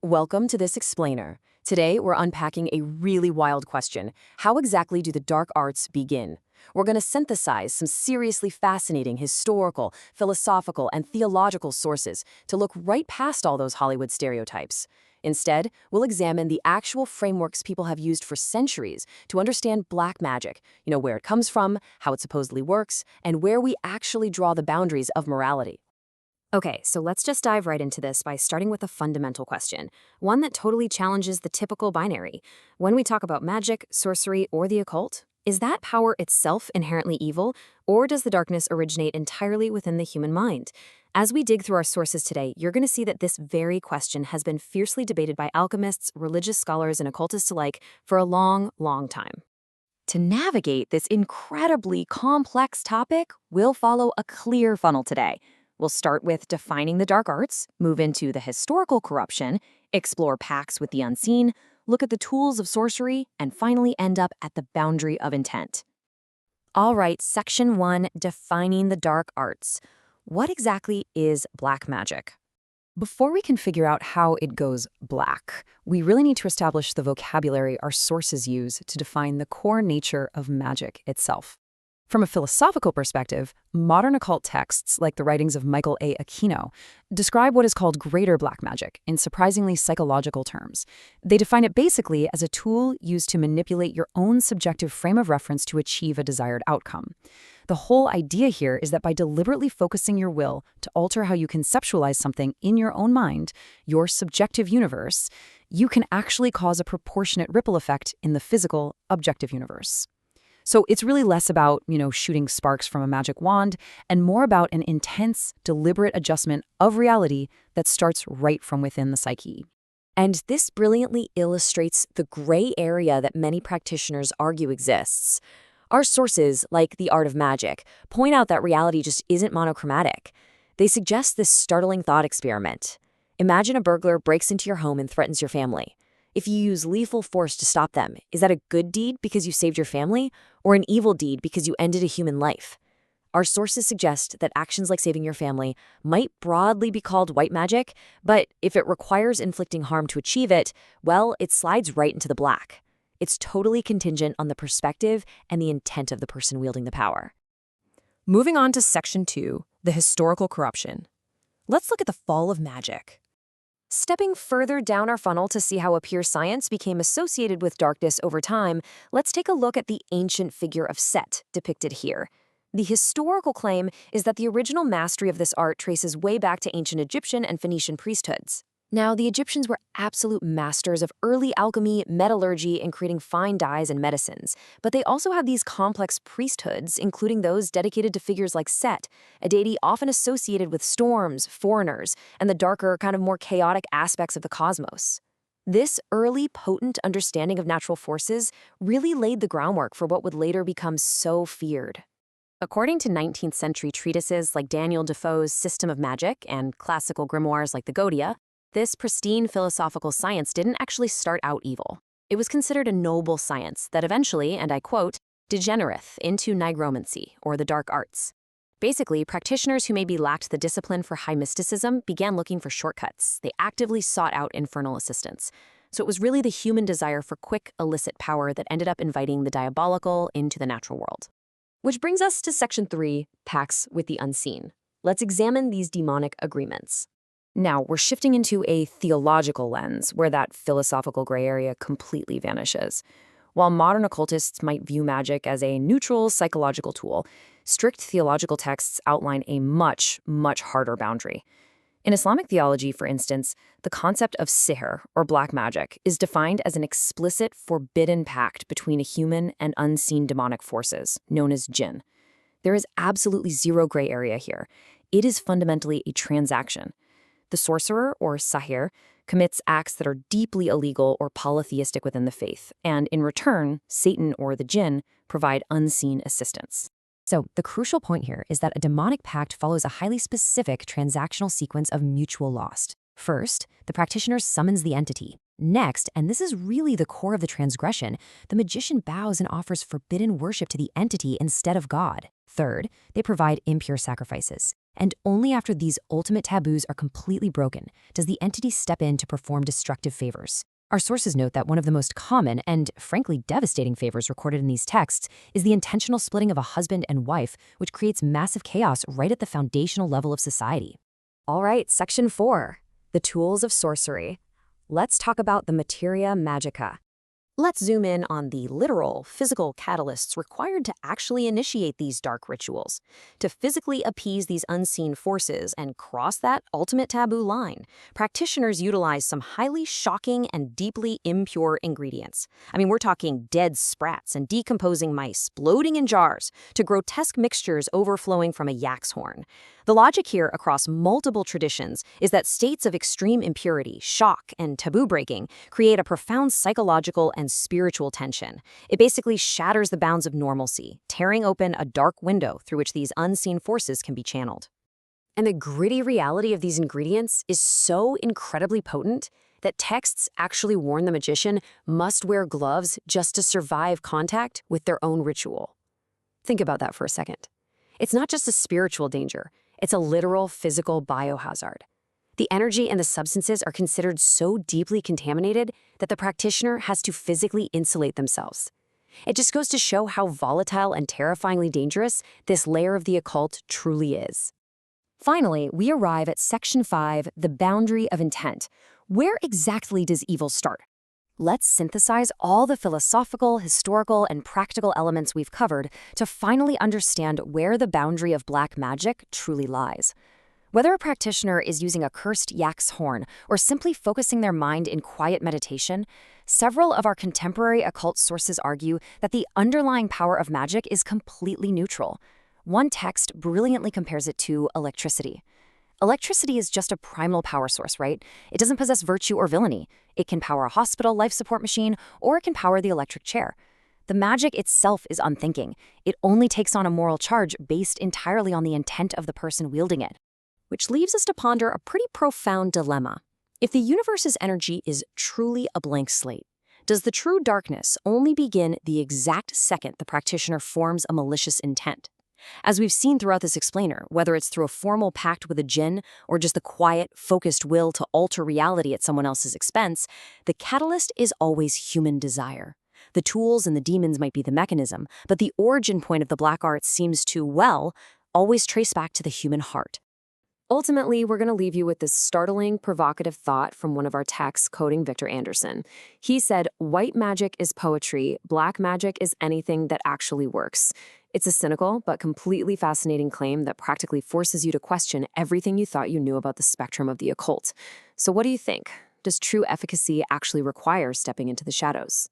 Welcome to this explainer. Today, we're unpacking a really wild question. How exactly do the dark arts begin? We're going to synthesize some seriously fascinating historical, philosophical, and theological sources to look right past all those Hollywood stereotypes. Instead, we'll examine the actual frameworks people have used for centuries to understand black magic, where it comes from, how it supposedly works, and where we actually draw the boundaries of morality. Okay, so let's just dive right into this by starting with a fundamental question, one that totally challenges the typical binary. When we talk about magic, sorcery, or the occult, is that power itself inherently evil, or does the darkness originate entirely within the human mind? As we dig through our sources today, you're going to see that this very question has been fiercely debated by alchemists, religious scholars, and occultists alike for a long, long time. To navigate this incredibly complex topic, we'll follow a clear funnel today. We'll start with defining the dark arts, move into the historical corruption, explore pacts with the unseen, look at the tools of sorcery, and finally end up at the boundary of intent. All right, Section 1, defining the dark arts. What exactly is black magic? Before we can figure out how it goes black, we really need to establish the vocabulary our sources use to define the core nature of magic itself. From a philosophical perspective, modern occult texts, like the writings of Michael A. Aquino, describe what is called greater black magic in surprisingly psychological terms. They define it basically as a tool used to manipulate your own subjective frame of reference to achieve a desired outcome. The whole idea here is that by deliberately focusing your will to alter how you conceptualize something in your own mind, your subjective universe, you can actually cause a proportionate ripple effect in the physical, objective universe. So it's really less about, shooting sparks from a magic wand and more about an intense, deliberate adjustment of reality that starts right from within the psyche. And this brilliantly illustrates the gray area that many practitioners argue exists. Our sources, like The Art of Magic, point out that reality just isn't monochromatic. They suggest this startling thought experiment. Imagine a burglar breaks into your home and threatens your family. If you use lethal force to stop them, is that a good deed because you saved your family, or an evil deed because you ended a human life? Our sources suggest that actions like saving your family might broadly be called white magic, but if it requires inflicting harm to achieve it, well, it slides right into the black. It's totally contingent on the perspective and the intent of the person wielding the power. Moving on to Section 2, the historical corruption. Let's look at the fall of magic. Stepping further down our funnel to see how a pure science became associated with darkness over time, let's take a look at the ancient figure of Set depicted here. The historical claim is that the original mastery of this art traces way back to ancient Egyptian and Phoenician priesthoods. Now, the Egyptians were absolute masters of early alchemy, metallurgy, and creating fine dyes and medicines. But they also had these complex priesthoods, including those dedicated to figures like Set, a deity often associated with storms, foreigners, and the darker, kind of more chaotic aspects of the cosmos. This early, potent understanding of natural forces really laid the groundwork for what would later become so feared. According to 19th century treatises like Daniel Defoe's System of Magic and classical grimoires like the Goetia, this pristine philosophical science didn't actually start out evil. It was considered a noble science that eventually, and I quote, degenereth into nigromancy, or the dark arts. Basically, practitioners who maybe lacked the discipline for high mysticism began looking for shortcuts. They actively sought out infernal assistance. So it was really the human desire for quick, illicit power that ended up inviting the diabolical into the natural world. Which brings us to Section 3, Pacts with the Unseen. Let's examine these demonic agreements. Now, we're shifting into a theological lens where that philosophical gray area completely vanishes. While modern occultists might view magic as a neutral psychological tool, strict theological texts outline a much, much harder boundary. In Islamic theology, for instance, the concept of sihr, or black magic, is defined as an explicit, forbidden pact between a human and unseen demonic forces, known as jinn. There is absolutely zero gray area here. It is fundamentally a transaction. The sorcerer, or sahir, commits acts that are deeply illegal or polytheistic within the faith, and in return, Satan or the jinn provide unseen assistance. So the crucial point here is that a demonic pact follows a highly specific transactional sequence of mutual loss. First, the practitioner summons the entity. Next, and this is really the core of the transgression, the magician bows and offers forbidden worship to the entity instead of God. Third, they provide impure sacrifices. And only after these ultimate taboos are completely broken does the entity step in to perform destructive favors. Our sources note that one of the most common and, frankly, devastating favors recorded in these texts is the intentional splitting of a husband and wife, which creates massive chaos right at the foundational level of society. All right, Section 4, the tools of sorcery. Let's talk about the materia magica. Let's zoom in on the literal, physical catalysts required to actually initiate these dark rituals, to physically appease these unseen forces and cross that ultimate taboo line. Practitioners utilize some highly shocking and deeply impure ingredients. I mean, we're talking dead sprats and decomposing mice bloating in jars to grotesque mixtures overflowing from a yak's horn. The logic here across multiple traditions is that states of extreme impurity, shock, and taboo breaking create a profound psychological and spiritual tension. It basically shatters the bounds of normalcy, tearing open a dark window through which these unseen forces can be channeled. And the gritty reality of these ingredients is so incredibly potent that texts actually warn the magician must wear gloves just to survive contact with their own ritual. Think about that for a second. It's not just a spiritual danger. It's a literal physical biohazard. The energy and the substances are considered so deeply contaminated that the practitioner has to physically insulate themselves. It just goes to show how volatile and terrifyingly dangerous this layer of the occult truly is. Finally, we arrive at Section 5, the boundary of intent. Where exactly does evil start? Let's synthesize all the philosophical, historical, and practical elements we've covered to finally understand where the boundary of black magic truly lies. Whether a practitioner is using a cursed yak's horn or simply focusing their mind in quiet meditation, several of our contemporary occult sources argue that the underlying power of magic is completely neutral. One text brilliantly compares it to electricity. Electricity is just a primal power source, right? It doesn't possess virtue or villainy. It can power a hospital life support machine, or it can power the electric chair. The magic itself is unthinking. It only takes on a moral charge based entirely on the intent of the person wielding it. Which leaves us to ponder a pretty profound dilemma. If the universe's energy is truly a blank slate, does the true darkness only begin the exact second the practitioner forms a malicious intent? As we've seen throughout this explainer, whether it's through a formal pact with a jinn or just the quiet, focused will to alter reality at someone else's expense, the catalyst is always human desire. The tools and the demons might be the mechanism, but the origin point of the black arts seems to, well, always trace back to the human heart. Ultimately, we're going to leave you with this startling, provocative thought from one of our texts quoting Victor Anderson. He said, "White magic is poetry, black magic is anything that actually works." It's a cynical but completely fascinating claim that practically forces you to question everything you thought you knew about the spectrum of the occult. So what do you think? Does true efficacy actually require stepping into the shadows?